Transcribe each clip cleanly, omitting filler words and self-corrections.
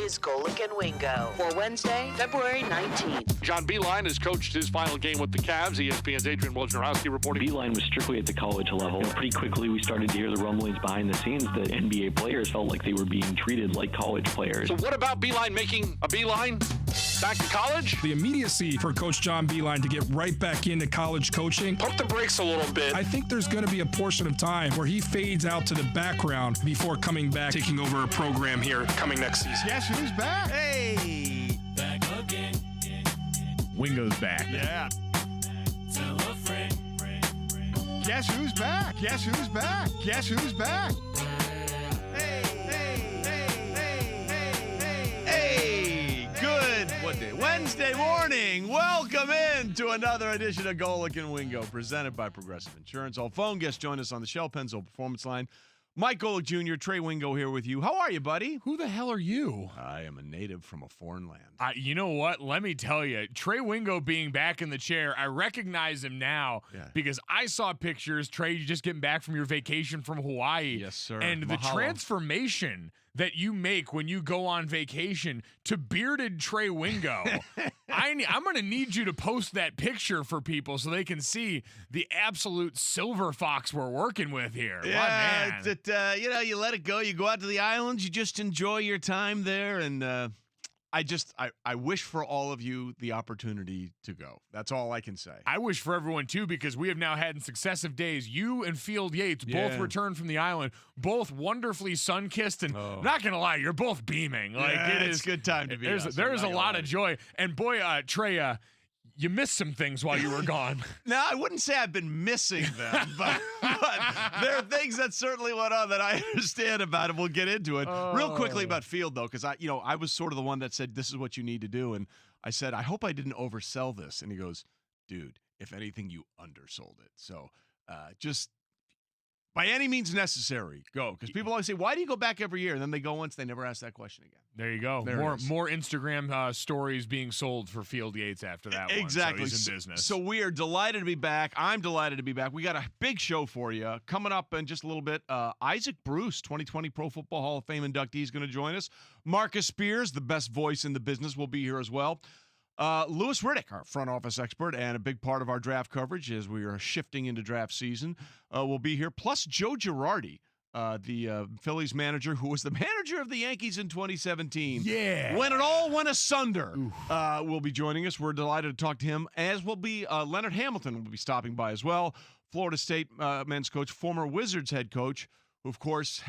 is Golic and Wingo for Wednesday, February 19th. John Beilein has coached his final game with the Cavs. ESPN's Adrian Wojnarowski reporting. Beilein was strictly at the college level. Pretty quickly, we started to hear the rumblings behind the scenes that NBA players felt like they were being treated like college players. So what about Beilein making a beeline back to college? The immediacy for Coach John Beilein to get right back into college coaching. Pump the brakes a little bit. I think there's going to be a portion of time where he fades out to the background before coming back, taking over a program here coming next season. Guess who's back? Hey! Back again. Wingo's back. Yeah. Tell a friend. Guess who's back? Guess who's back? Guess who's back? Hey! Good Wednesday morning. Welcome in to another edition of Golic and Wingo, presented by Progressive Insurance. All phone guests join us on the Shell Pennzoil Performance Line. Mike Golic Jr., Trey Wingo here with you. How are you, buddy? Who the hell are you? I am a native from a foreign land. You know what? Let me tell you, Trey Wingo being back in the chair, I recognize him now because I saw pictures, Trey, you just getting back from your vacation from Hawaii. Yes, sir. And the transformation that you make when you go on vacation to bearded Trey Wingo. I'm going to need you to post that picture for people so they can see the absolute silver fox we're working with here. Yeah, you let it go. You go out to the islands. You just enjoy your time there. And I wish for all of you the opportunity to go. That's all I can say. I wish for everyone, too, because we have now had in successive days, you and Field Yates both returned from the island, both wonderfully sun-kissed, and not going to lie, you're both beaming. It's a good time to be. There's a lot of joy. And boy, Trey, you missed some things while you were gone. No, I wouldn't say I've been missing them, but there are things that certainly went on that I understand about, and we'll get into it. Real quickly about Field, though, because I was sort of the one that said, this is what you need to do, and I said, I hope I didn't oversell this. And he goes, dude, if anything, you undersold it. So just by any means necessary, go. Because people always say, why do you go back every year? And then they go once, they never ask that question again. There you go. More Instagram stories being sold for Field Yates after that one. Exactly. So he's in business. So we are delighted to be back. I'm delighted to be back. We got a big show for you. Coming up in just a little bit, Isaac Bruce, 2020 Pro Football Hall of Fame inductee, is going to join us. Marcus Spears, the best voice in the business, will be here as well. Louis Riddick, our front office expert, and a big part of our draft coverage as we are shifting into draft season, will be here. Plus Joe Girardi, the Phillies manager, who was the manager of the Yankees in 2017. Yeah. When it all went asunder, will be joining us. We're delighted to talk to him, as will be Leonard Hamilton will be stopping by as well. Florida State men's coach, former Wizards head coach, who, of course,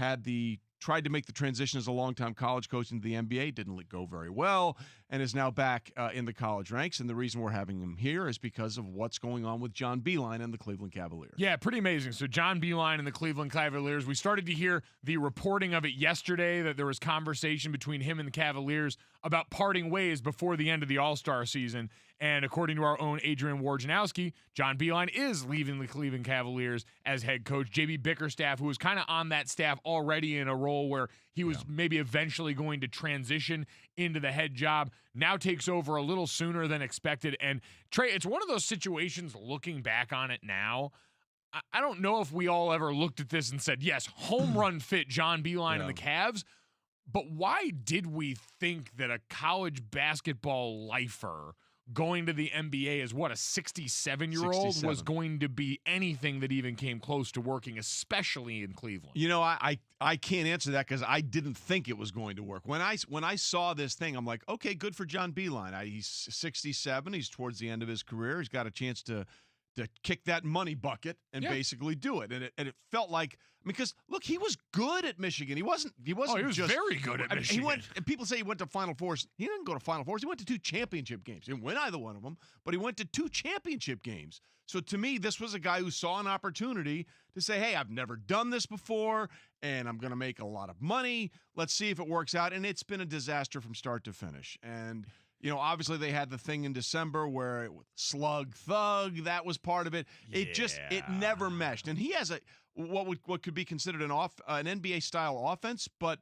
tried to make the transition as a longtime college coach into the NBA, didn't go very well, and is now back in the college ranks. And the reason we're having him here is because of what's going on with John Beilein and the Cleveland Cavaliers. Yeah, pretty amazing. So John Beilein and the Cleveland Cavaliers, we started to hear the reporting of it yesterday that there was conversation between him and the Cavaliers about parting ways before the end of the All-Star season. And according to our own Adrian Wojnarowski, John Beilein is leaving the Cleveland Cavaliers as head coach. J.B. Bickerstaff, who was kind of on that staff already in a role where he was maybe eventually going to transition into the head job, now takes over a little sooner than expected. And Trey, it's one of those situations, looking back on it now, I don't know if we all ever looked at this and said, yes, home run fit John Beilein and the Cavs. But why did we think that a college basketball lifer going to the NBA as what, a 67-year-old was going to be anything that even came close to working, especially in Cleveland? You know, I can't answer that because I didn't think it was going to work. When I saw this thing, I'm like, okay, good for John Beilein. He's 67. He's towards the end of his career. He's got a chance to kick that money bucket and basically do it. And it felt like, because look, he was good at Michigan. He was just very good at Michigan. People say he went to Final Fours. He didn't go to Final Fours. He went to 2 championship games. He didn't win either one of them, but he went to 2 championship games. So to me, this was a guy who saw an opportunity to say, hey, I've never done this before, and I'm going to make a lot of money. Let's see if it works out. And it's been a disaster from start to finish. And obviously they had the thing in December where Slug Thug, that was part of it. It never meshed. And he has what could be considered an NBA style offense, but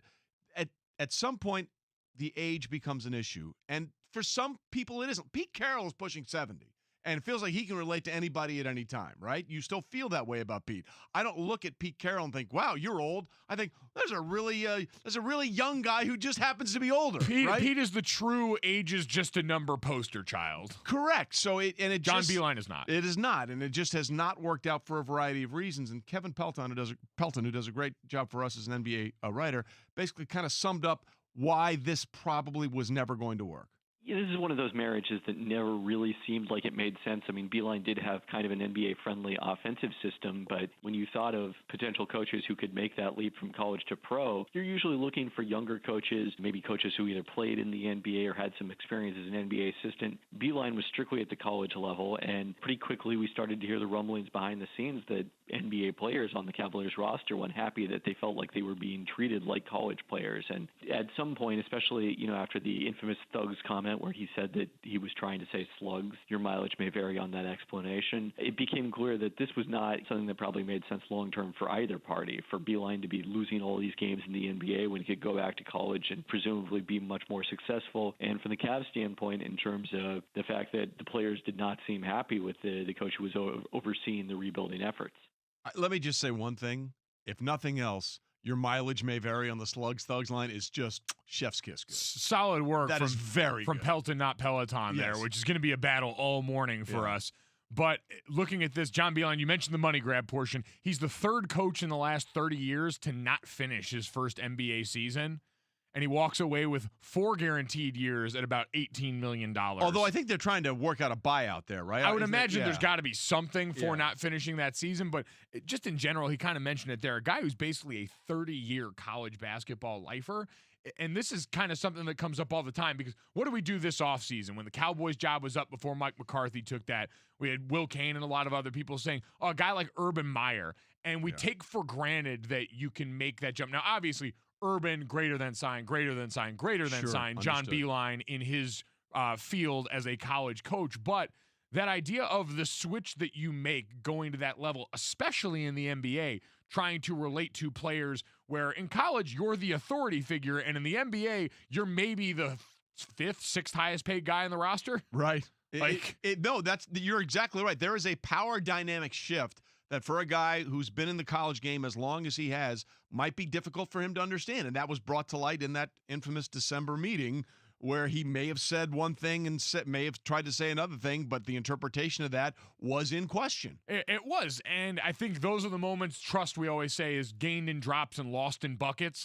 at some point the age becomes an issue. And for some people it isn't. Pete Carroll is pushing 70. and it feels like he can relate to anybody at any time, right? You still feel that way about Pete. I don't look at Pete Carroll and think, wow, you're old. I think there's a really young guy who just happens to be older. Right? Pete is the true age is just a number poster child. Correct. So John Beilein is not. It is not, and it just has not worked out for a variety of reasons. And Kevin Pelton, who does a great job for us as an NBA writer, basically kind of summed up why this probably was never going to work. Yeah, this is one of those marriages that never really seemed like it made sense. I mean, Beilein did have kind of an NBA-friendly offensive system, but when you thought of potential coaches who could make that leap from college to pro, you're usually looking for younger coaches, maybe coaches who either played in the NBA or had some experience as an NBA assistant. Beilein was strictly at the college level, and pretty quickly we started to hear the rumblings behind the scenes that NBA players on the Cavaliers roster weren't happy, that they felt like they were being treated like college players. And at some point, especially, after the infamous Thugs comment where he said that he was trying to say slugs, your mileage may vary on that explanation, it became clear that this was not something that probably made sense long-term for either party. For Beilein to be losing all these games in the NBA when he could go back to college and presumably be much more successful. And from the Cavs standpoint, in terms of the fact that the players did not seem happy with the coach who was overseeing the rebuilding efforts. Let me just say one thing. If nothing else, your mileage may vary on the Thugs line is just chef's kiss good. Solid work. That is very from good. Pelton, not Peloton there, Yes. which is going to be a battle all morning for us. But looking at this, John Beilein, you mentioned the money grab portion. He's the third coach in the last 30 years to not finish his first NBA season. And he walks away with 4 guaranteed years at about $18 million. Although I think they're trying to work out a buyout there, right? I would imagine there's got to be something for Yeah. not finishing that season. But just in general, he kind of mentioned it there. A guy who's basically a 30-year college basketball lifer. And this is kind of something that comes up all the time because what do we do this offseason? When the Cowboys' job was up before Mike McCarthy took that, we had Will Kane and a lot of other people saying, a guy like Urban Meyer. And we take for granted that you can make that jump. Now, obviously, Urban, greater than sign. John Understood. Beilein in his field as a college coach. But that idea of the switch that you make going to that level, especially in the NBA, trying to relate to players where in college you're the authority figure and in the NBA you're maybe the 5th, 6th highest paid guy on the roster. Right. Like, You're exactly right. There is a power dynamic shift that for a guy who's been in the college game as long as he has might be difficult for him to understand. And that was brought to light in that infamous December meeting where he may have said one thing and may have tried to say another thing, but the interpretation of that was in question. It was. And I think those are the moments, trust we always say, is gained in drops and lost in buckets.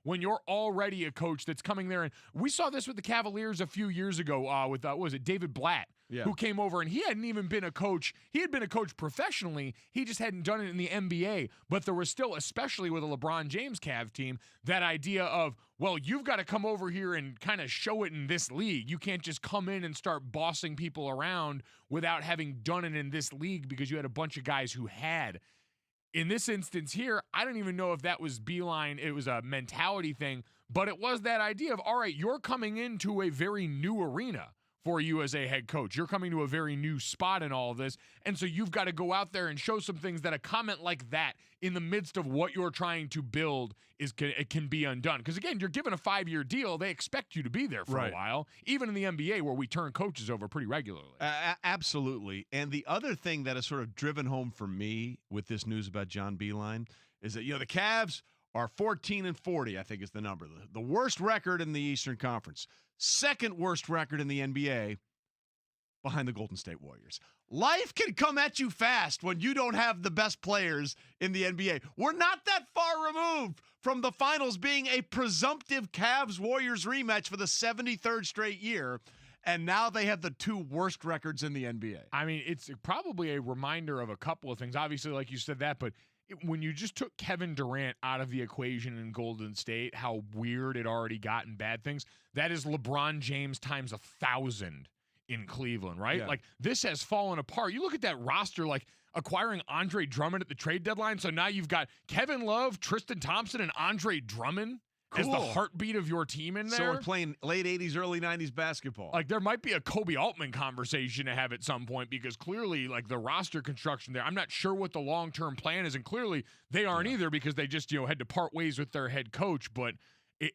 When you're already a coach that's coming there. And we saw this with the Cavaliers a few years ago with, David Blatt, who came over, and he hadn't even been a coach. He had been a coach professionally. He just hadn't done it in the NBA. But there was still, especially with a LeBron James Cavs team, that idea of, well, you've got to come over here and kind of show it in this league. You can't just come in and start bossing people around without having done it in this league because you had a bunch of guys who had. In this instance here, I don't even know if that was Beilein. It was a mentality thing, but it was that idea of, all right, you're coming into a very new arena for you as a head coach. You're coming to a very new spot in all of this, and so you've got to go out there and show some things that a comment like that in the midst of what you're trying to build it can be undone. Because again, you're given a 5-year deal. They expect you to be there for a while, even in the NBA where we turn coaches over pretty regularly. Absolutely. And the other thing that has sort of driven home for me with this news about John Beilein is that, the Cavs are 14-40, I think is the number. The worst record in the Eastern Conference. Second worst record in the NBA behind the Golden State Warriors. Life can come at you fast when you don't have the best players in the NBA. We're not that far removed from the finals being a presumptive Cavs-Warriors rematch for the 73rd straight year, and now they have the 2 worst records in the NBA. I mean, it's probably a reminder of a couple of things. Obviously, like you said that, but when you just took Kevin Durant out of the equation in Golden State, how weird it already got and bad things, that is LeBron James times 1,000 in Cleveland, right? Yeah. Like, this has fallen apart. You look at that roster, like acquiring Andre Drummond at the trade deadline, so now you've got Kevin Love, Tristan Thompson, and Andre Drummond as the heartbeat of your team in there. So we're playing late 80s, early 90s basketball. Like, there might be a Kobe Altman conversation to have at some point because clearly, like, the roster construction there, I'm not sure what the long-term plan is, and clearly they aren't either because they just, had to part ways with their head coach, but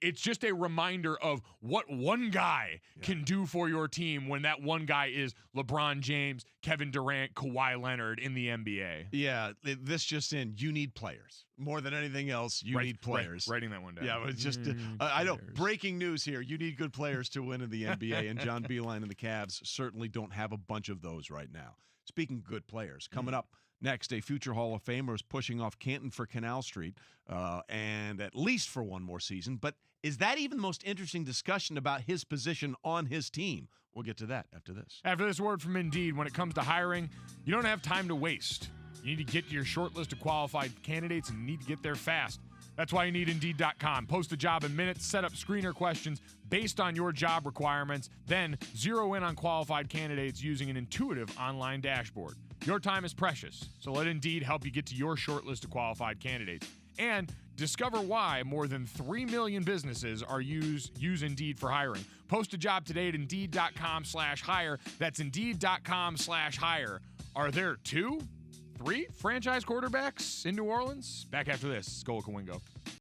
It's just a reminder of what one guy can do for your team when that one guy is LeBron James, Kevin Durant, Kawhi Leonard in the NBA. Yeah, this just in. You need players. More than anything else, you need players. Writing that one down. Yeah, it's just, I know, breaking news here. You need good players to win in the NBA, and John Beilein and the Cavs certainly don't have a bunch of those right now. Speaking of good players, coming up next, a future Hall of Famer is pushing off Canton for Canal Street, and at least for one more season. But is that even the most interesting discussion about his position on his team? We'll get to that after this. After this word from Indeed, when it comes to hiring, you don't have time to waste. You need to get to your short list of qualified candidates, and you need to get there fast. That's why you need Indeed.com. Post a job in minutes, set up screener questions based on your job requirements, then zero in on qualified candidates using an intuitive online dashboard. Your time is precious, so let Indeed help you get to your short list of qualified candidates. And discover why more than 3 million businesses are use Indeed for hiring. Post a job today at Indeed.com/hire. That's Indeed.com/hire. Are there 2, 3 franchise quarterbacks in New Orleans? Back after this, Golic and Wingo.